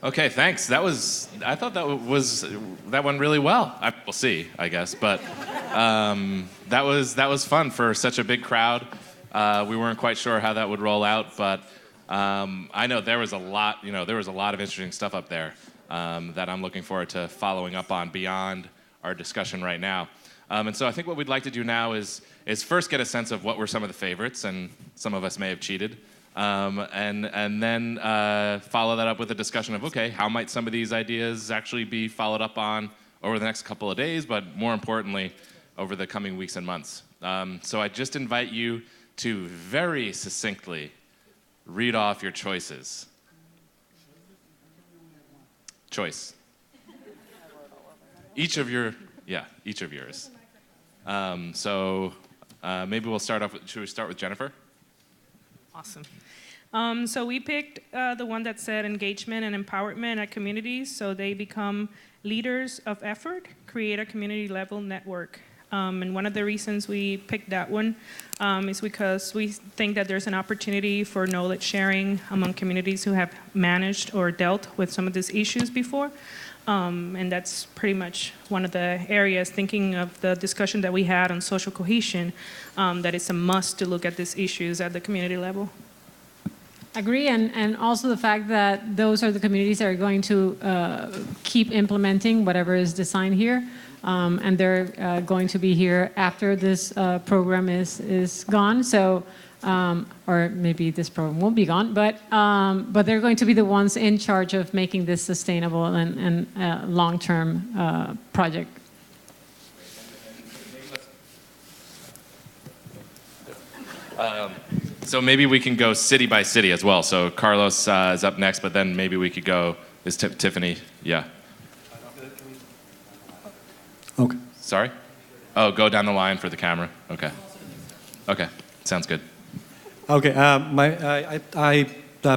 Okay, thanks. I thought that went really well. We'll see, I guess, but that was fun for such a big crowd. We weren't quite sure how that would roll out, but I know there was a lot of interesting stuff up there that I'm looking forward to following up on beyond our discussion right now. And so I think what we'd like to do now is first get a sense of what were some of the favorites, and some of us may have cheated. And then follow that up with a discussion of, okay, how might some of these ideas actually be followed up on over the next couple of days, but more importantly, over the coming weeks and months. So I just invite you to very succinctly read off your choices. Choice. Each of yours. So maybe we'll start off should we start with Jennifer? Awesome. So we picked the one that said engagement and empowerment at communities so they become leaders of effort, create a community level network. And one of the reasons we picked that one is because we think that there's an opportunity for knowledge sharing among communities who have managed or dealt with some of these issues before. And that's pretty much one of the areas, thinking of the discussion that we had on social cohesion, that it's a must to look at these issues at the community level. Agree, and also the fact that those are the communities that are going to keep implementing whatever is designed here, and they're going to be here after this program is gone. So, or maybe this program won't be gone, but they're going to be the ones in charge of making this sustainable and long-term project. So maybe we can go city by city as well. So Carlos is up next, but then maybe we could go, is Tiffany, yeah. Okay. Sorry? Oh, go down the line for the camera, okay. Okay, sounds good. Okay, I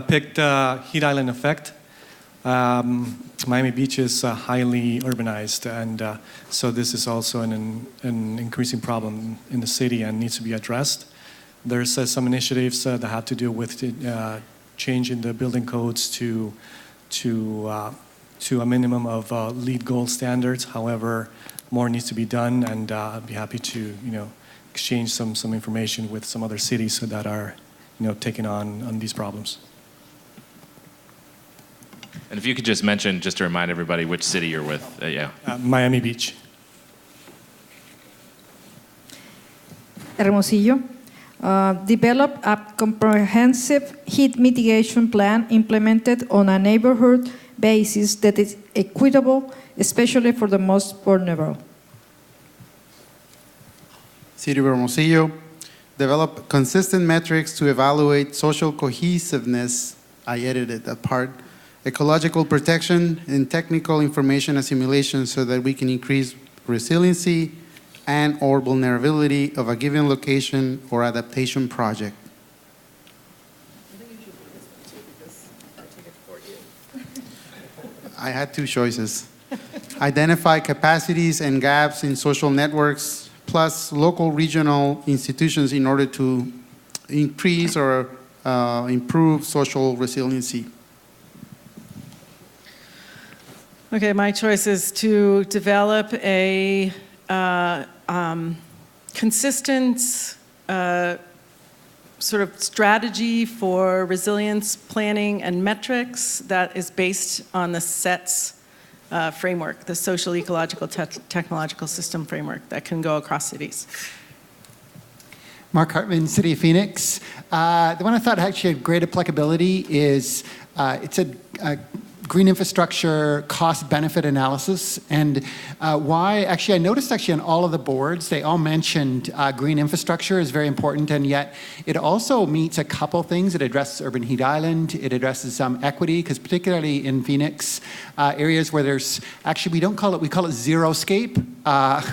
picked heat island effect. Miami Beach is highly urbanized, and so this is also an increasing problem in the city and needs to be addressed. There's some initiatives that have to do with changing the building codes to a minimum of LEED Gold standards. However, more needs to be done, and I'd be happy to exchange some information with some other cities that are taking on these problems. And if you could just mention, just to remind everybody, which city you're with, yeah. Miami Beach. Hermosillo. Develop a comprehensive heat mitigation plan implemented on a neighborhood basis that is equitable, especially for the most vulnerable. City of Hermosillo. Develop consistent metrics to evaluate social cohesiveness. I edited that part. Ecological protection and technical information assimilation so that we can increase resiliency and or vulnerability of a given location or adaptation project. I think you should do this one too because I took it for you. I had two choices. Identify capacities and gaps in social networks, plus local regional institutions in order to increase or improve social resiliency. Okay, my choice is to develop a consistent sort of strategy for resilience planning and metrics that is based on the SETS framework, the social, ecological, technological system framework that can go across cities. Mark Hartman, City of Phoenix. The one I thought actually had great applicability is it's a green infrastructure cost-benefit analysis, and why, actually I noticed actually on all of the boards, they all mentioned green infrastructure is very important, and yet it also meets a couple things. It addresses urban heat island, it addresses equity, because particularly in Phoenix, areas where there's, actually we call it zero-scape,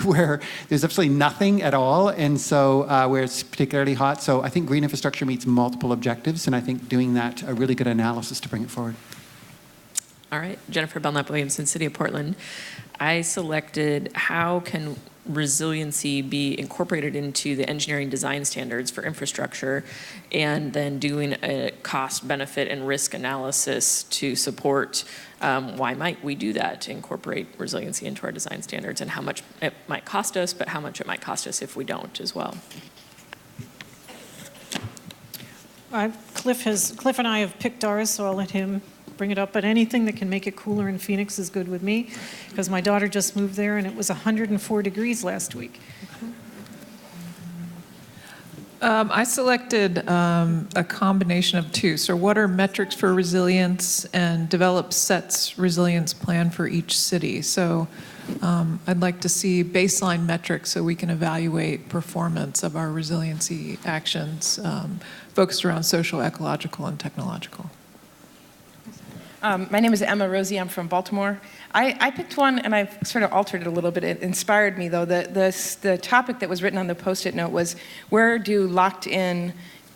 where there's absolutely nothing at all, and so where it's particularly hot. So I think green infrastructure meets multiple objectives, and I think doing that, a really good analysis to bring it forward. All right, Jennifer Belknap-Williamson, City of Portland. I selected how can resiliency be incorporated into the engineering design standards for infrastructure, and then doing a cost, benefit, and risk analysis to support why might we do that, to incorporate resiliency into our design standards, and how much it might cost us, but how much it might cost us if we don't as well. Cliff and I have picked ours, so I'll let him bring it up. But anything that can make it cooler in Phoenix is good with me, because my daughter just moved there and it was 104 degrees last week. I selected a combination of two. So what are metrics for resilience, and develop SET's resilience plan for each city. So I'd like to see baseline metrics so we can evaluate performance of our resiliency actions focused around social, ecological, and technological. My name is Emma Rosie. I'm from Baltimore. I picked one, and I've sort of altered it a little bit. It inspired me, though. The topic that was written on the Post-it note was, where do locked-in,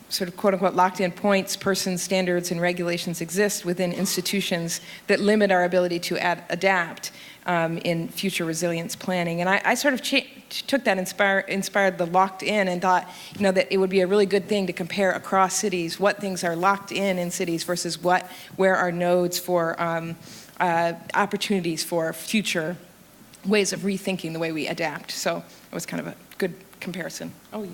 sort of quote-unquote locked-in points, persons, standards, and regulations exist within institutions that limit our ability to adapt in future resilience planning? And I sort of took that, inspired the locked in, and thought, that it would be a really good thing to compare across cities what things are locked in cities versus where are nodes for opportunities for future ways of rethinking the way we adapt. So it was kind of a good comparison. Oh, yeah.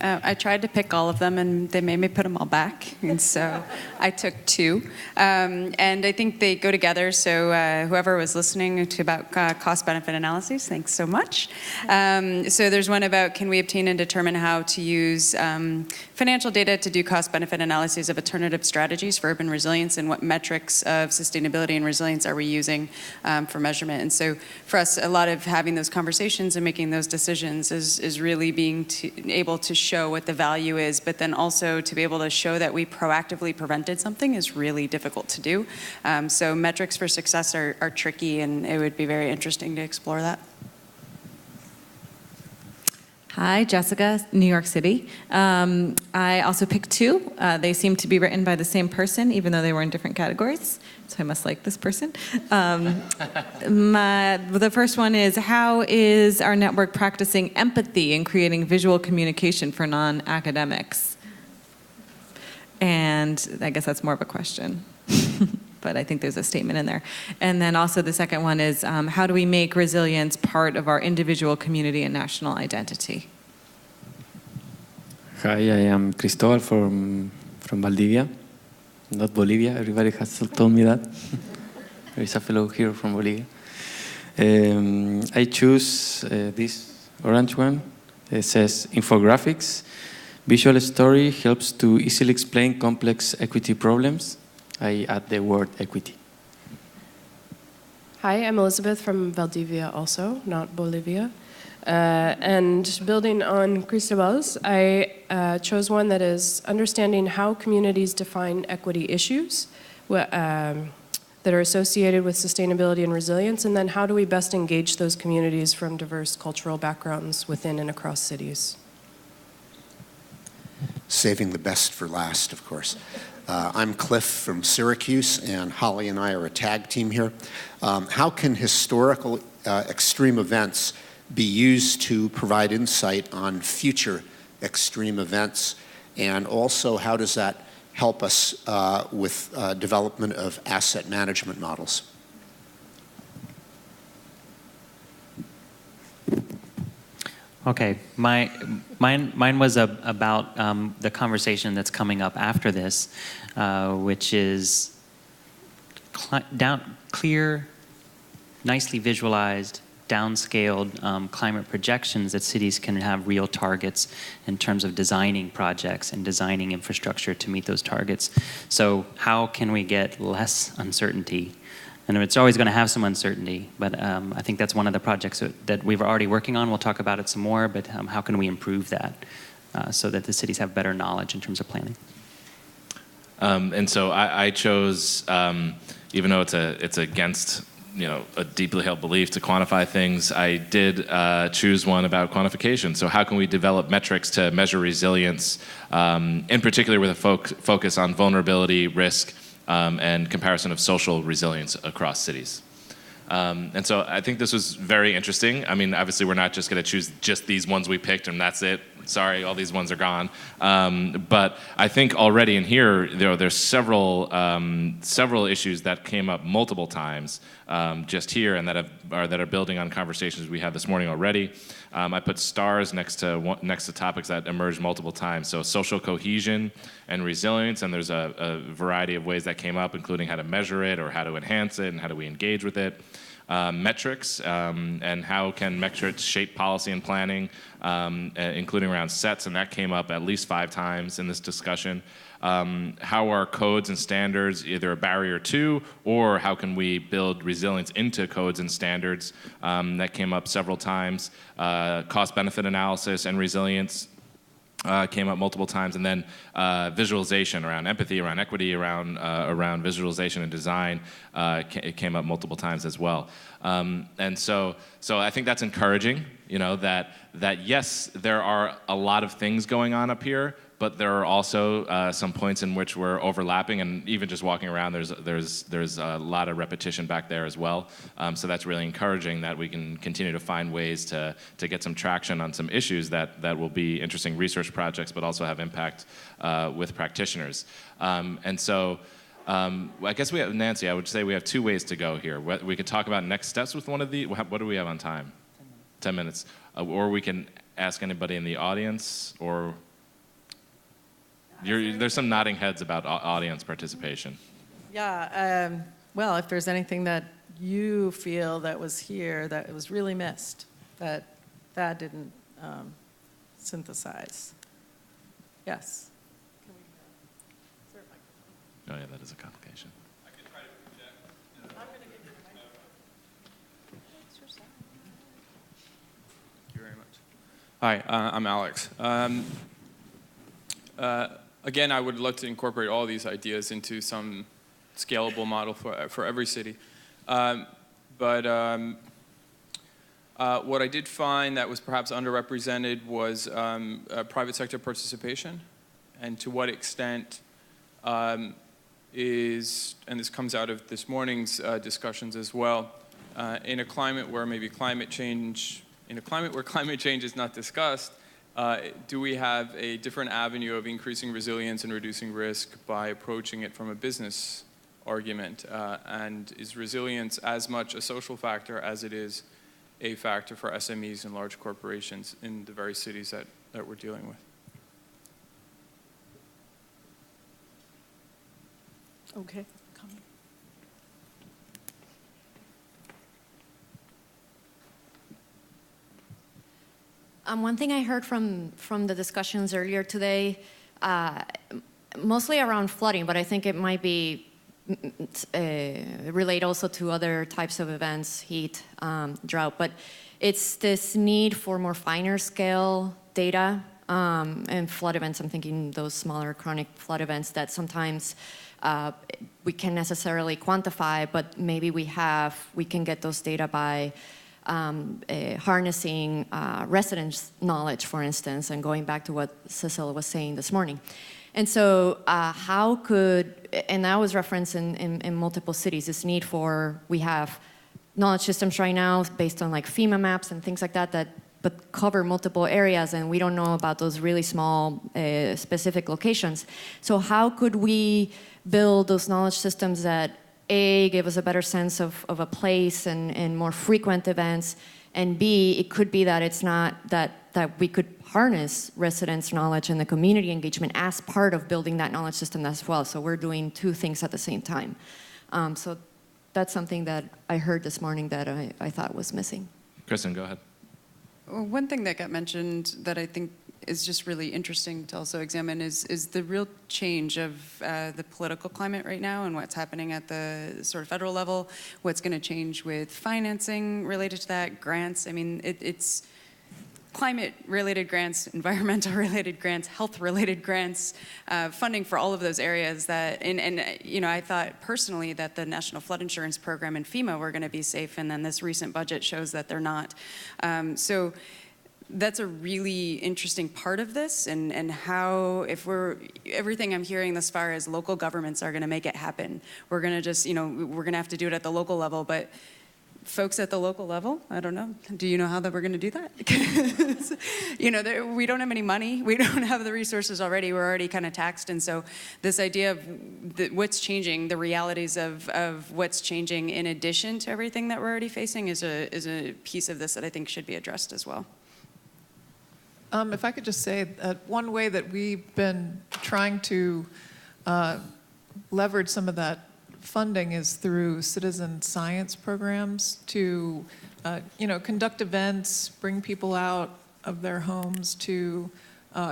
I tried to pick all of them, and they made me put them all back, and so I took two. And I think they go together, so whoever was listening to about cost-benefit analyses, thanks so much. So there's one about, can we obtain and determine how to use financial data to do cost-benefit analyses of alternative strategies for urban resilience, and what metrics of sustainability and resilience are we using for measurement. And so for us, a lot of having those conversations and making those decisions is really being able to show what the value is, but then also to be able to show that we proactively prevented something is really difficult to do. So metrics for success are tricky, and it would be very interesting to explore that. Hi, Jessica, New York City. I also picked two. They seem to be written by the same person, even though they were in different categories. So I must like this person. The first one is, how is our network practicing empathy and creating visual communication for non-academics? And I guess that's more of a question. But I think there's a statement in there. And then also the second one is, how do we make resilience part of our individual, community, and national identity? Hi, I am Cristobal from Valdivia, not Bolivia. Everybody has told me that. There is a fellow here from Bolivia. I choose this orange one. It says, infographics. Visual story helps to easily explain complex equity problems. I add the word equity. Hi, I'm Elizabeth from Valdivia also, not Bolivia. And building on Cristobal's, I chose one that is understanding how communities define equity issues that are associated with sustainability and resilience, and then how do we best engage those communities from diverse cultural backgrounds within and across cities. Saving the best for last, of course. I'm Cliff from Syracuse, and Holly and I are a tag team here. How can historical extreme events be used to provide insight on future extreme events? And also, how does that help us with development of asset management models? Okay, mine was about the conversation that's coming up after this, which is clear, nicely visualized, downscaled climate projections that cities can have real targets in terms of designing projects and designing infrastructure to meet those targets. So how can we get less uncertainty? And it's always going to have some uncertainty, but I think that's one of the projects that we're already working on. We'll talk about it some more, but how can we improve that so that the cities have better knowledge in terms of planning? And so I chose, even though it's against a deeply held belief to quantify things, I did choose one about quantification. So how can we develop metrics to measure resilience, in particular with a focus on vulnerability, risk, and comparison of social resilience across cities. And so I think this was very interesting. I mean, obviously we're not just going to choose just these ones we picked and that's it. Sorry, all these ones are gone. But I think already in here, there's several issues that came up multiple times just here and that are building on conversations we had this morning already. I put stars next to topics that emerged multiple times. So social cohesion and resilience, and there's a variety of ways that came up, including how to measure it or how to enhance it and how do we engage with it. Metrics and how can metrics shape policy and planning, including around sets, and that came up at least 5 times in this discussion. How are codes and standards either a barrier to, or how can we build resilience into codes and standards? That came up several times. Cost-benefit analysis and resilience came up multiple times, and then visualization around empathy, around equity, around visualization and design it came up multiple times as well. And so I think that's encouraging, you know, that yes, there are a lot of things going on up here, but there are also some points in which we're overlapping, and even just walking around, there's a lot of repetition back there as well. So that's really encouraging that we can continue to find ways to get some traction on some issues that will be interesting research projects, but also have impact with practitioners. And so I guess we have, Nancy, I would say we have 2 ways to go here. We could talk about next steps with one of the, what do we have on time? 10 minutes. Or we can ask anybody in the audience, or there's some nodding heads about audience participation. Yeah, well, if there's anything that you feel that was here that was really missed, that didn't synthesize. Yes. Oh yeah, that is a complication. I can try to project. I'm going to give you the microphone. Thank you very much. Hi, I'm Alex. Again, I would love to incorporate all these ideas into some scalable model for every city. But what I did find that was perhaps underrepresented was private sector participation, and to what extent and this comes out of this morning's discussions as well, in a climate where climate change is not discussed, do we have a different avenue of increasing resilience and reducing risk by approaching it from a business argument? And is resilience as much a social factor as it is a factor for SMEs and large corporations in the very cities that we're dealing with? Okay. One thing I heard from the discussions earlier today, mostly around flooding, but I think it might be relate also to other types of events, heat, drought, but it's this need for more finer scale data and flood events. I'm thinking those smaller chronic flood events that sometimes we can't necessarily quantify, but maybe we can get those data by harnessing residents' knowledge, for instance, and going back to what Cecil was saying this morning. And so how could, and that was referenced in multiple cities, this need for, we have knowledge systems right now based on like FEMA maps and things like that but cover multiple areas, and we don't know about those really small specific locations. So how could we build those knowledge systems that A, give us a better sense of a place and more frequent events, and B, it could be that it's not that we could harness residents' knowledge and the community engagement as part of building that knowledge system as well. So we're doing 2 things at the same time. So that's something that I heard this morning that I thought was missing. Kristen, go ahead. Well, one thing that got mentioned that I think is just really interesting to also examine is the real change of the political climate right now and what's happening at the sort of federal level, what's going to change with financing related to that, grants. I mean, it's climate-related grants, environmental-related grants, health-related grants, funding for all of those areas that, and you know, I thought personally that the National Flood Insurance Program and FEMA were going to be safe, and then this recent budget shows that they're not. So that's a really interesting part of this, and how, if everything I'm hearing thus far is local governments are going to make it happen. We're going to just, you know, we're going to have to do it at the local level, but folks at the local level, I don't know. Do you know how that we're going to do that? Because, we don't have any money. We don't have the resources already. We're already kind of taxed. And so this idea of what's changing, the realities of what's changing in addition to everything that we're already facing is a piece of this that I think should be addressed as well. If I could just say that one way that we've been trying to leverage some of that funding is through citizen science programs to, conduct events, bring people out of their homes to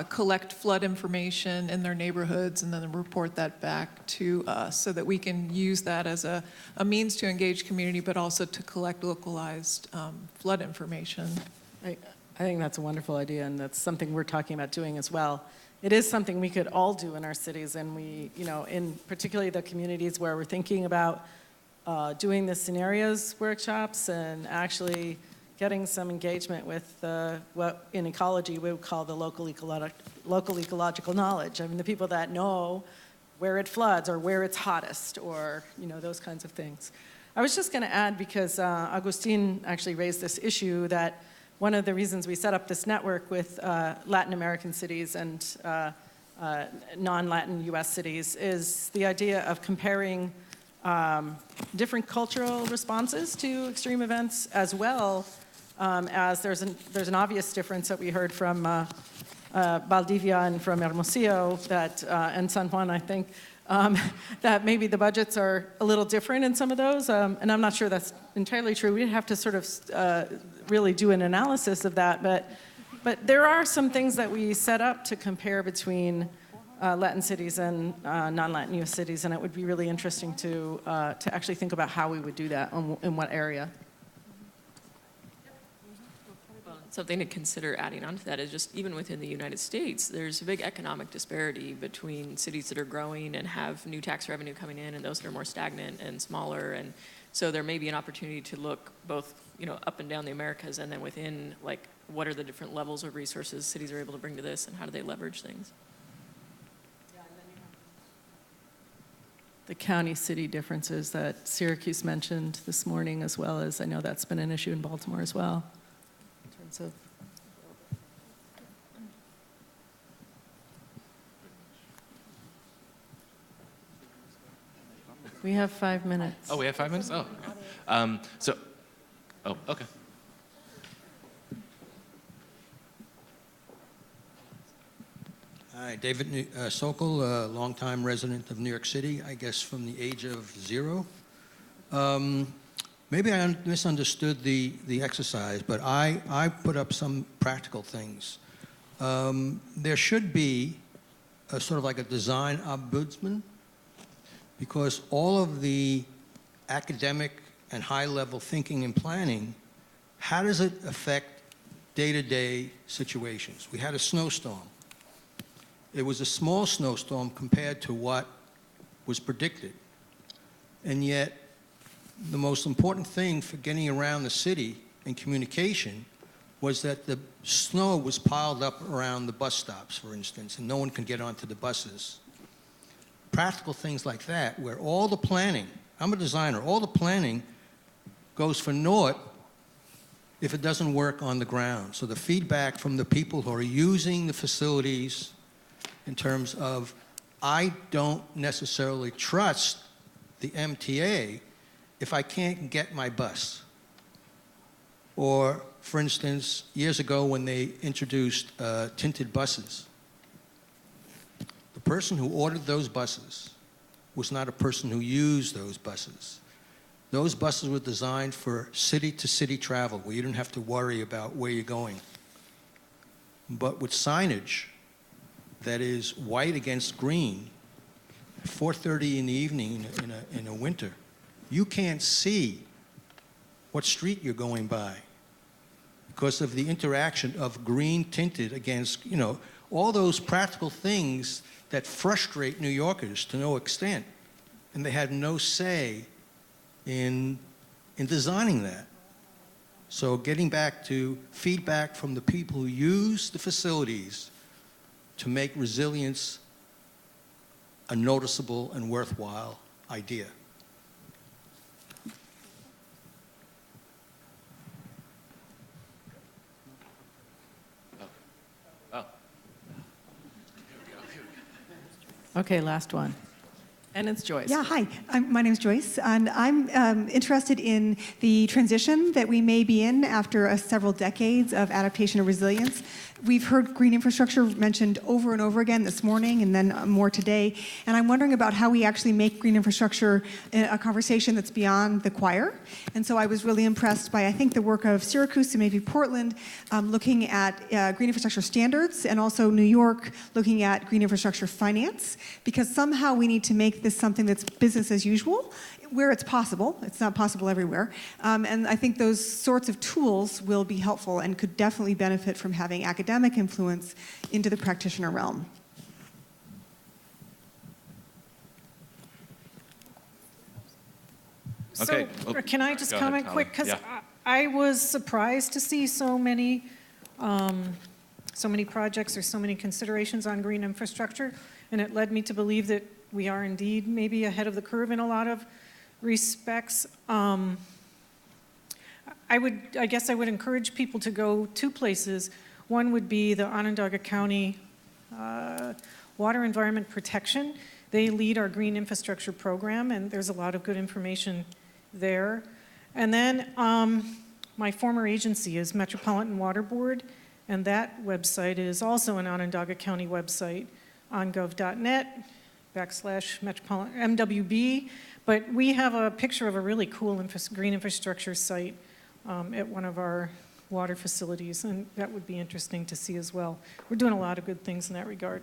collect flood information in their neighborhoods and then report that back to us so that we can use that as a means to engage community, but also to collect localized flood information. I think that's a wonderful idea, and that's something we're talking about doing as well. It is something we could all do in our cities, and we, in particularly the communities where we're thinking about doing the scenarios workshops and actually getting some engagement with what in ecology we would call the local ecological knowledge. I mean, the people that know where it floods or where it's hottest or, those kinds of things. I was just going to add, because Agustin actually raised this issue, that one of the reasons we set up this network with Latin American cities and non-Latin US cities is the idea of comparing different cultural responses to extreme events, as well as there's an obvious difference that we heard from Valdivia and from Hermosillo and San Juan, I think, that maybe the budgets are a little different in some of those, and I'm not sure that's entirely true. We'd have to sort of really do an analysis of that, but there are some things that we set up to compare between Latin cities and non-Latin US cities, and it would be really interesting to actually think about how we would do that, in what area. Something to consider adding on to that is just even within the United States, there's a big economic disparity between cities that are growing and have new tax revenue coming in and those that are more stagnant and smaller. And so there may be an opportunity to look both, up and down the Americas, and then within, like, what are the different levels of resources cities are able to bring to this, and how do they leverage things? The county-city differences that Syracuse mentioned this morning, as well as I know that's been an issue in Baltimore as well. So we have 5 minutes. Oh, we have 5 minutes? Oh. Okay. Hi, David Sokol, a longtime resident of New York City, I guess from the age of 0. Maybe I misunderstood the exercise, but I put up some practical things. There should be a sort of like a design ombudsman, because all of the academic and high-level thinking and planning, how does it affect day-to-day situations? We had a snowstorm. It was a small snowstorm compared to what was predicted, and yet the most important thing for getting around the city and communication was that the snow was piled up around the bus stops, for instance, and no one could get onto the buses. Practical things like that, where all the planning, I'm a designer, all the planning goes for naught if it doesn't work on the ground. So the feedback from the people who are using the facilities in terms of, I don't necessarily trust the MTA if I can't get my bus. Or, for instance, years ago when they introduced tinted buses, the person who ordered those buses was not a person who used those buses. Those buses were designed for city-to-city travel, where you didn't have to worry about where you're going. But with signage that is white against green, at 4:30 in the evening in a winter, you can't see what street you're going by because of the interaction of green tinted against, all those practical things that frustrate New Yorkers to no extent. And they had no say in designing that. So getting back to feedback from the people who use the facilities to make resilience a noticeable and worthwhile idea. Okay, last one. And it's Joyce. Yeah, hi. My name's Joyce, and I'm interested in the transition that we may be in after several decades of adaptation and resilience. We've heard green infrastructure mentioned over and over again this morning and then more today, and I'm wondering about how we actually make green infrastructure a conversation that's beyond the choir. And so I was really impressed by, I think, the work of Syracuse and maybe Portland looking at green infrastructure standards, and also New York looking at green infrastructure finance, because somehow we need to make this something that's business as usual, where it's possible. It's not possible everywhere. And I think those sorts of tools will be helpful and could definitely benefit from having academic influence into the practitioner realm. Okay. So, can I just comment quick? Because Yeah. I was surprised to see so many projects or so many considerations on green infrastructure, and it led me to believe that we are indeed maybe ahead of the curve in a lot of respects. I guess I would encourage people to go two places. One would be the Onondaga County Water Environment Protection. They lead our green infrastructure program, and there's a lot of good information there. And then my former agency is Metropolitan Water Board, and that website is also an Onondaga County website on gov.net/MWB. But we have a picture of a really cool green infrastructure site at one of our water facilities, and that would be interesting to see as well. We're doing a lot of good things in that regard.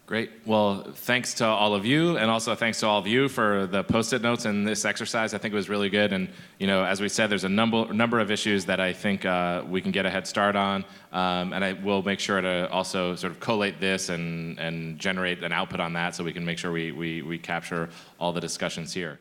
Great. Well, thanks to all of you, and also thanks to all of you for the Post-it notes in this exercise. I think it was really good. And as we said, there's a number of issues that I think we can get a head start on, and I will make sure to also sort of collate this and generate an output on that, so we can make sure we capture all the discussions here.